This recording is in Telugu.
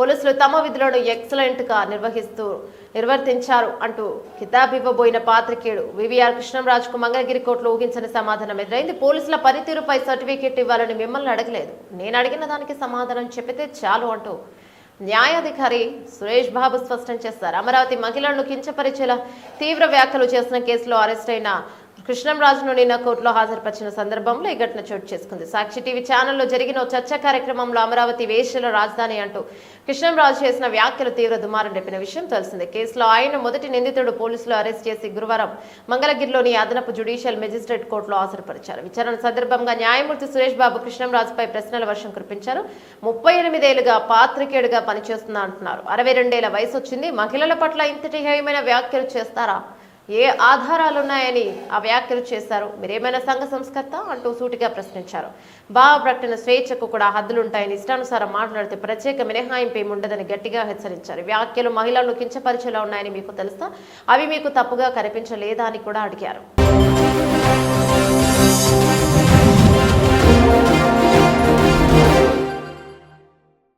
పోలీసులు తమ విధులను ఎక్సలెంట్ గా నిర్వర్తించారు అంటూ కితాబ్ ఇవ్వబోయిన పాత్రికేయుడు వివిఆర్ కృష్ణంరాజుకు మంగళగిరి కోర్టులో ఊహించని సమాధానం ఎదురైంది. పోలీసుల పనితీరుపై సర్టిఫికేట్ ఇవ్వాలని మిమ్మల్ని అడగలేదు, నేను అడిగిన దానికి సమాధానం చెప్పితే చాలు అంటూ న్యాయాధికారి సురేష్ బాబు స్పష్టం చేశారు. అమరావతి మహిళలను కించపరిచేలా తీవ్ర వ్యాఖ్యలు చేసిన కేసులో అరెస్ట్ అయిన కృష్ణంరాజును నిన్న కోర్టులో హాజరుపరిచిన సందర్భంలో ఈ ఘటన చోటు చేసుకుంది. సాక్షి టీవీ ఛానల్లో జరిగిన చర్చా కార్యక్రమంలో అమరావతి వేశ్యల రాజధాని అంటూ కృష్ణంరాజు చేసిన వ్యాఖ్యలు తీవ్ర దుమారం రేపిన విషయం తెలిసిందే. కేసులో ఆయన మొదటి నిందితుడు పోలీసులు అరెస్ట్ చేసి గురువారం మంగళగిరిలోని అదనపు జ్యుడిషియల్ మెజిస్ట్రేట్ కోర్టులో హాజరుపరిచారు. విచారణ సందర్భంగా న్యాయమూర్తి సురేష్ బాబు కృష్ణంరాజుపై ప్రశ్నల వర్షం కురిపించారు. 38 ఏళ్లుగా పాత్రికేయుడిగా పనిచేస్తున్నా అంటున్నారు. 62 ఏళ్ల వయసు వచ్చింది, మహిళల పట్ల ఇంతటి హేయమైన వ్యాఖ్యలు చేస్తారా, ఏ ఆధారాలున్నాయని ఆ వ్యాఖ్యలు చేశారు, మీరేమైనా సంఘ సంస్కర్త అంటూ సూటిగా ప్రశ్నించారు. భావ ప్రకటన స్వేచ్ఛకు కూడా హద్దులుంటాయని, ఇష్టానుసారం మాట్లాడితే ప్రత్యేక మినహాయింపు ఏముండదని గట్టిగా హెచ్చరించారు. వ్యాఖ్యలు మహిళలను కించపరిచేలా ఉన్నాయని మీకు తెలుసా, అవి మీకు తప్పుగా కనిపించలేదా అని కూడా అడిగారు.